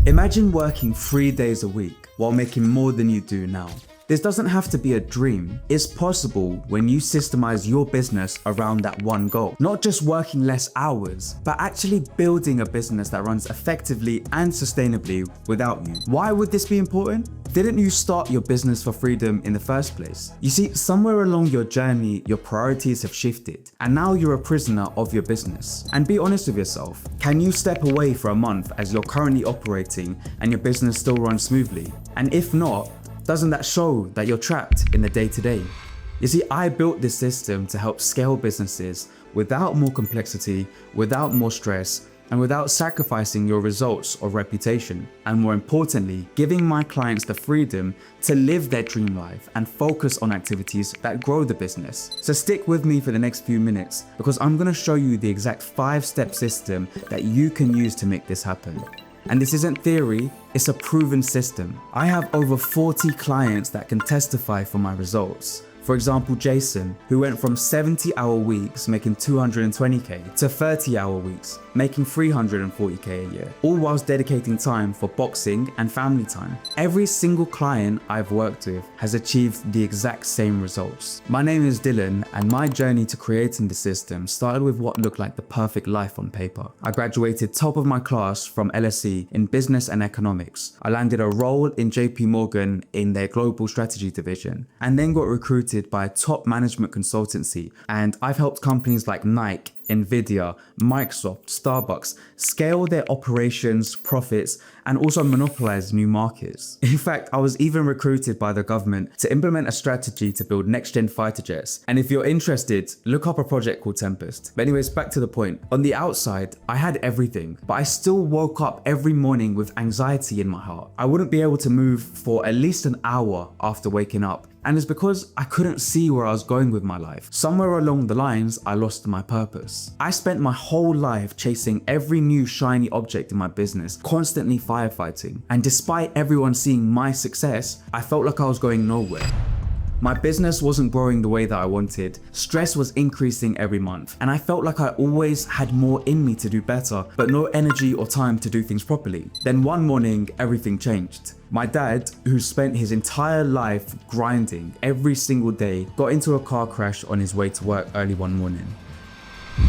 Imagine working 3 days a week while making more than you do now. This doesn't have to be a dream. It's possible when you systemize your business around that one goal. Not just working less hours, but actually building a business that runs effectively and sustainably without you. Why would this be important? Didn't you start your business for freedom in the first place? You see, somewhere along your journey, your priorities have shifted, and now you're a prisoner of your business. And be honest with yourself, can you step away for a month as you're currently operating and your business still runs smoothly? And if not, doesn't that show that you're trapped in the day-to-day? You see, I built this system to help scale businesses without more complexity, without more stress, and without sacrificing your results or reputation. And more importantly, giving my clients the freedom to live their dream life and focus on activities that grow the business. So stick with me for the next few minutes because I'm gonna show you the exact 5-step system that you can use to make this happen. And this isn't theory, it's a proven system. I have over 40 clients that can testify for my results. For example, Jason, who went from 70-hour weeks making 220k to 30-hour weeks making 340k a year, all whilst dedicating time for boxing and family time. Every single client I've worked with has achieved the exact same results. My name is Dylan, and my journey to creating the system started with what looked like the perfect life on paper. I graduated top of my class from LSE in business and economics. I landed a role in JP Morgan in their global strategy division, and then got recruited by a top management consultancy. And I've helped companies like Nike, Nvidia, Microsoft, Starbucks scale their operations, profits, and also monopolize new markets. In fact, I was even recruited by the government to implement a strategy to build next-gen fighter jets. And if you're interested, look up a project called Tempest. But anyways, back to the point. On the outside, I had everything, but I still woke up every morning with anxiety in my heart. I wouldn't be able to move for at least an hour after waking up. And it's because I couldn't see where I was going with my life. Somewhere along the lines, I lost my purpose. I spent my whole life chasing every new shiny object in my business, constantly firefighting. And despite everyone seeing my success, I felt like I was going nowhere. My business wasn't growing the way that I wanted, stress was increasing every month, and I felt like I always had more in me to do better, but no energy or time to do things properly. Then one morning, everything changed. My dad, who spent his entire life grinding every single day, got into a car crash on his way to work early one morning.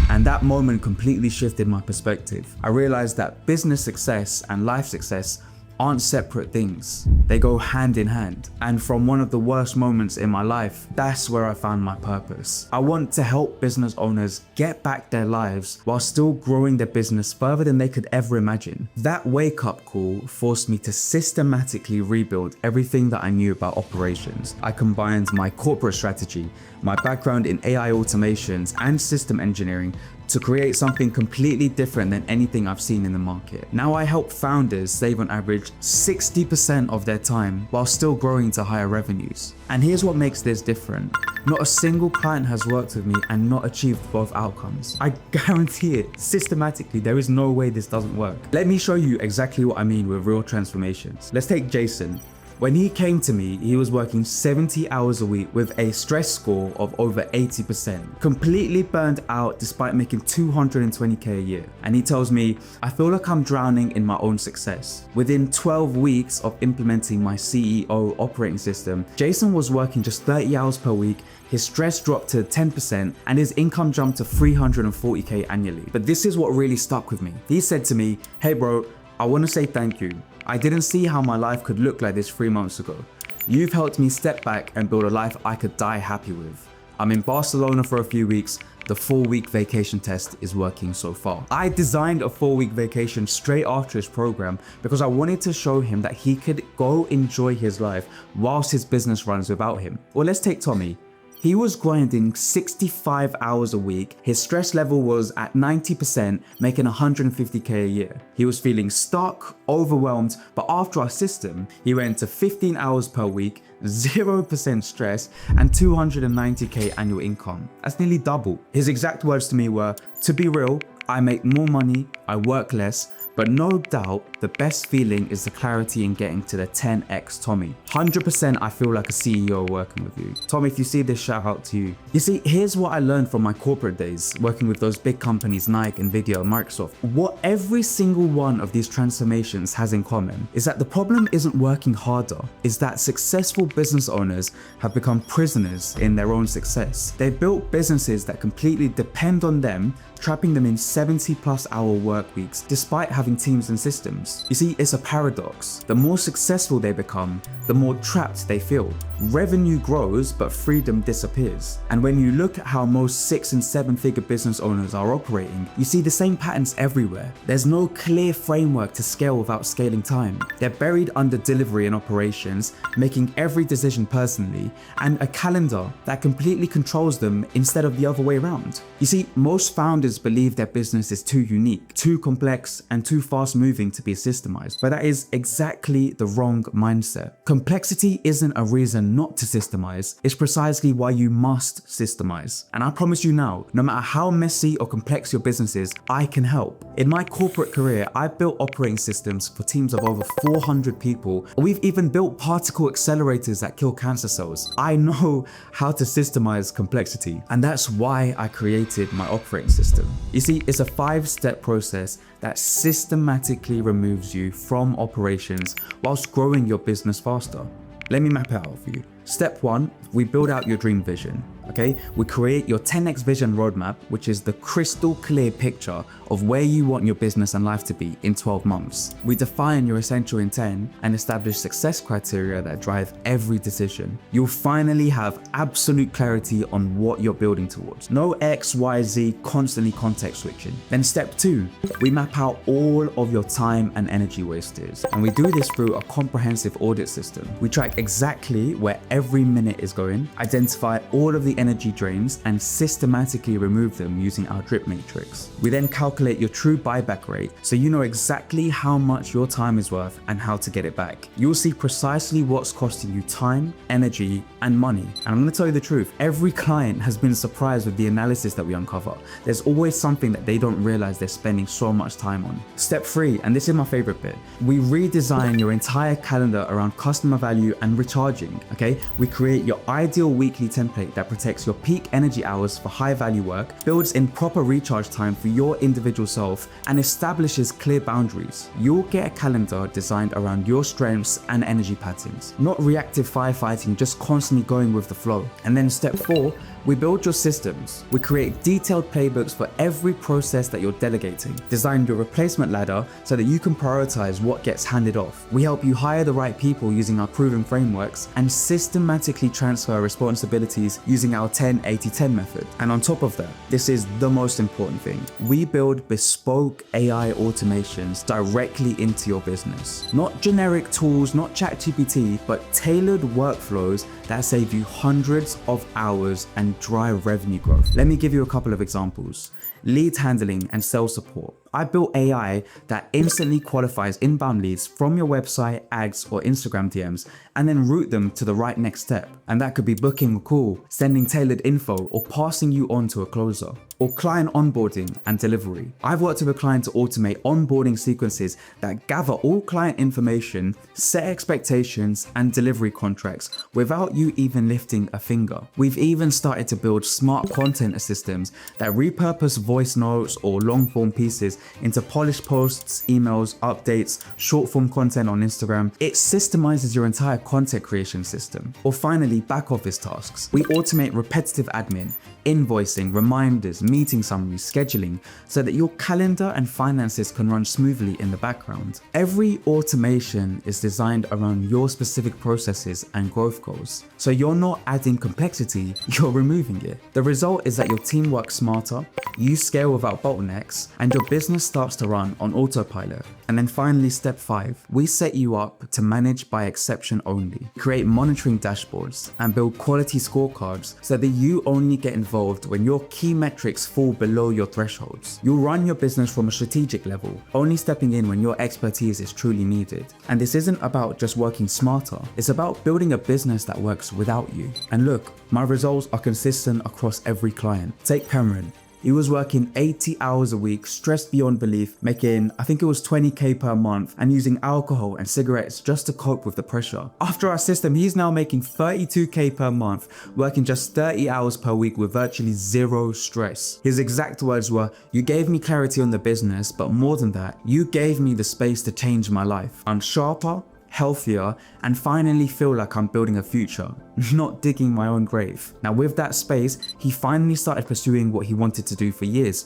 And that moment completely shifted my perspective. I realized that business success and life success aren't separate things. They go hand in hand. And from one of the worst moments in my life, that's where I found my purpose. I want to help business owners get back their lives while still growing their business further than they could ever imagine. That wake-up call forced me to systematically rebuild everything that I knew about operations. I combined my corporate strategy, my background in AI automations and system engineering to create something completely different than anything I've seen in the market. Now I help founders save on average 60% of their time while still growing to higher revenues. And here's what makes this different. Not a single client has worked with me and not achieved both outcomes. I guarantee it, systematically, there is no way this doesn't work. Let me show you exactly what I mean with real transformations. Let's take Jason. When he came to me, he was working 70 hours a week with a stress score of over 80%, completely burned out despite making 220k a year. And he tells me, I feel like I'm drowning in my own success. Within 12 weeks of implementing my CEO operating system, Jason was working just 30 hours per week, his stress dropped to 10%, and his income jumped to 340k annually. But this is what really stuck with me. He said to me, hey bro, I want to say thank you. I didn't see how my life could look like this 3 months ago. You've helped me step back and build a life I could die happy with. I'm in Barcelona for a few weeks. The 4-week vacation test is working so far. I designed a 4-week vacation straight after his program because I wanted to show him that he could go enjoy his life whilst his business runs without him. Well, let's take Tommy. He was grinding 65 hours a week. His stress level was at 90%, making 150k a year. He was feeling stuck, overwhelmed, but after our system, he went to 15 hours per week, 0% stress, and 290k annual income. That's nearly double. His exact words to me were, to be real, I make more money, I work less, But no doubt, the best feeling is the clarity in getting to the 10x Tommy. 100% I feel like a CEO working with you. Tommy, if you see this, shout out to you. You see, here's what I learned from my corporate days, working with those big companies, Nike, Nvidia, Microsoft. What every single one of these transformations has in common is that the problem isn't working harder, is that successful business owners have become prisoners in their own success. They've built businesses that completely depend on them, trapping them in 70+ hour work weeks despite having teams and systems. You see, it's a paradox. The more successful they become, the more trapped they feel. Revenue grows, but freedom disappears. And when you look at how most 6- and 7-figure business owners are operating, you see the same patterns everywhere. There's no clear framework to scale without scaling time. They're buried under delivery and operations, making every decision personally, and a calendar that completely controls them instead of the other way around. You see, most founders believe their business is too unique, too complex, and too fast moving to be systemized, but that is exactly the wrong mindset. Complexity isn't a reason not to systemize, it's precisely why you must systemize. And I promise you now, no matter how messy or complex your business is, I can help. In my corporate career, I built operating systems for teams of over 400 people. We've even built particle accelerators that kill cancer cells. I know how to systemize complexity, and that's why I created my operating system. You see, it's a 5-step process that systematically removes you from operations whilst growing your business faster. Let me map it out for you. Step 1, we build out your dream vision. Okay, we create your 10x vision roadmap, which is the crystal clear picture of where you want your business and life to be in 12 months. We define your essential intent and establish success criteria that drive every decision. You'll finally have absolute clarity on what you're building towards. No X, Y, Z constantly context switching. Then step 2, we map out all of your time and energy wasters. And we do this through a comprehensive audit system. We track exactly where every minute is going, identify all of the energy drains, and systematically remove them using our Drip Matrix. We then calculate your true buyback rate so you know exactly how much your time is worth and how to get it back. You'll see precisely what's costing you time, energy, and money. And I'm going to tell you the truth, every client has been surprised with the analysis that we uncover. There's always something that they don't realize they're spending so much time on. Step 3, and this is my favorite bit, we redesign your entire calendar around customer value and recharging. Okay, we create your ideal weekly template that protects your peak energy hours for high value work, builds in proper recharge time for your individual self, and establishes clear boundaries. You'll get a calendar designed around your strengths and energy patterns, not reactive firefighting, just constantly going with the flow. And then step 4, we build your systems. We create detailed playbooks for every process that you're delegating. Design your replacement ladder so that you can prioritize what gets handed off. We help you hire the right people using our proven frameworks and systematically transfer responsibilities using our 10-80-10 method. And on top of that, this is the most important thing, we build bespoke AI automations directly into your business. Not generic tools, not ChatGPT, but tailored workflows that save you hundreds of hours and drive revenue growth. Let me give you a couple of examples. Lead handling and sales support. I built AI that instantly qualifies inbound leads from your website, ads, or Instagram DMs, and then route them to the right next step. And that could be booking a call, sending tailored info, or passing you on to a closer. Or client onboarding and delivery. I've worked with a client to automate onboarding sequences that gather all client information, set expectations, and delivery contracts without you even lifting a finger. We've even started to build smart content systems that repurpose voice notes or long form pieces into polished posts, emails, updates, short form content on Instagram. It systemizes your entire content creation system. Or finally, back office tasks. We automate repetitive admin, invoicing, reminders, meeting summaries, scheduling, so that your calendar and finances can run smoothly in the background. Every automation is designed around your specific processes and growth goals. So you're not adding complexity, you're removing it. The result is that your team works smarter, you scale without bottlenecks, and your business starts to run on autopilot. And then finally, step 5, we set you up to manage by exception only. Create monitoring dashboards and build quality scorecards so that you only get involved when your key metrics fall below your thresholds. You'll run your business from a strategic level, only stepping in when your expertise is truly needed. And this isn't about just working smarter, it's about building a business that works without you. And look, my results are consistent across every client. Take Cameron. He was working 80 hours a week, stressed beyond belief, making, I think it was 20k per month, and using alcohol and cigarettes just to cope with the pressure. After our system, he's now making 32k per month, working just 30 hours per week with virtually zero stress. His exact words were, "You gave me clarity on the business, but more than that, you gave me the space to change my life. I'm sharper, healthier, and finally feel like I'm building a future, not digging my own grave." Now with that space, he finally started pursuing what he wanted to do for years.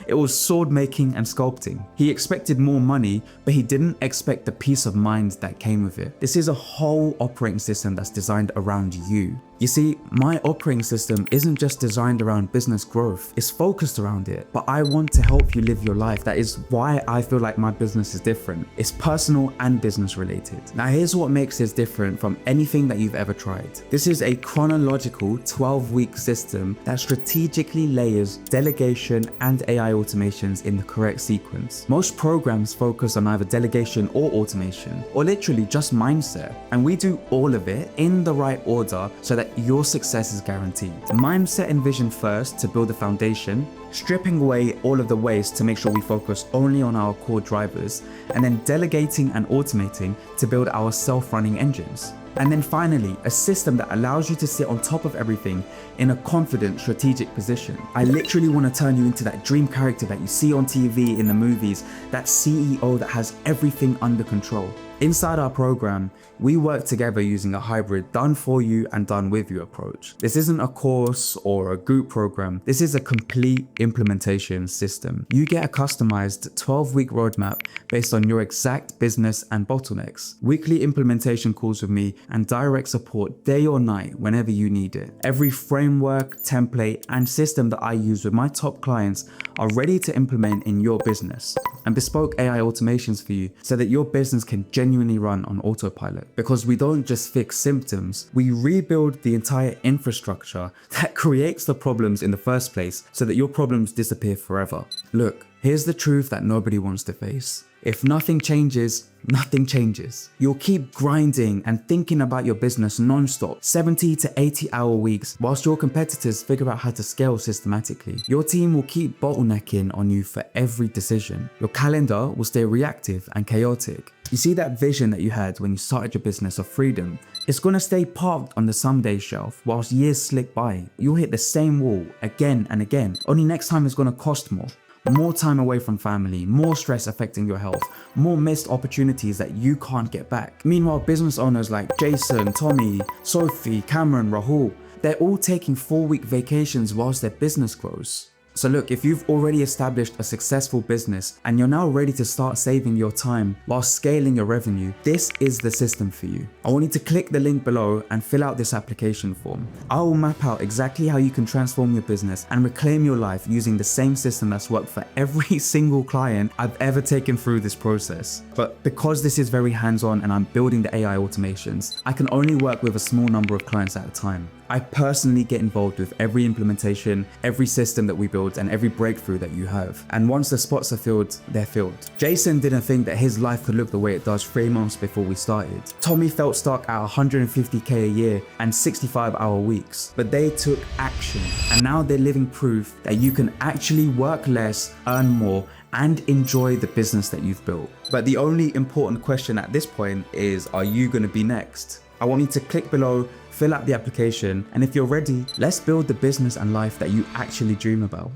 It was sword making and sculpting. He expected more money, but he didn't expect the peace of mind that came with it. This is a whole operating system that's designed around you. You see, my operating system isn't just designed around business growth, it's focused around it, but I want to help you live your life. That is why I feel like my business is different. It's personal and business related. Now here's what makes this different from anything that you've ever tried. This is a chronological 12-week system that strategically layers delegation and AI automations in the correct sequence. Most programs focus on either delegation or automation, or literally just mindset, and we do all of it in the right order so that your success is guaranteed. Mindset and vision first to build a foundation, stripping away all of the waste to make sure we focus only on our core drivers, and then delegating and automating to build our self-running engines. And then finally, a system that allows you to sit on top of everything in a confident, strategic position. I literally want to turn you into that dream character that you see on TV, in the movies, that CEO that has everything under control. Inside our program, we work together using a hybrid done for you and done with you approach. This isn't a course or a group program. This is a complete implementation system. You get a customized 12-week roadmap based on your exact business and bottlenecks, weekly implementation calls with me, and direct support day or night whenever you need it. Every framework, template, and system that I use with my top clients are ready to implement in your business, and bespoke AI automations for you so that your business can genuinely run on autopilot. Because we don't just fix symptoms, we rebuild the entire infrastructure that creates the problems in the first place so that your problems disappear forever. Look, here's the truth that nobody wants to face. If nothing changes, nothing changes. You'll keep grinding and thinking about your business non-stop, 70 to 80 hour weeks, whilst your competitors figure out how to scale systematically. Your team will keep bottlenecking on you for every decision. Your calendar will stay reactive and chaotic. You see that vision that you had when you started your business of freedom? It's gonna stay parked on the someday shelf whilst years slip by. You'll hit the same wall again and again, only next time it's gonna cost more. More time away from family, more stress affecting your health, more missed opportunities that you can't get back. Meanwhile, business owners like Jason, Tommy, Sophie, Cameron, Rahul, they're all taking 4-week vacations whilst their business grows. So look, if you've already established a successful business and you're now ready to start saving your time while scaling your revenue, this is the system for you. I want you to click the link below and fill out this application form. I will map out exactly how you can transform your business and reclaim your life using the same system that's worked for every single client I've ever taken through this process. But because this is very hands-on and I'm building the AI automations, I can only work with a small number of clients at a time. I personally get involved with every implementation, every system that we build, and every breakthrough that you have. And once the spots are filled, they're filled. Jason didn't think that his life could look the way it does 3 months before we started. Tommy felt stuck at 150k a year and 65-hour weeks, but they took action. And now they're living proof that you can actually work less, earn more, and enjoy the business that you've built. But the only important question at this point is, are you gonna be next? I want you to click below, fill out the application, and if you're ready, let's build the business and life that you actually dream about.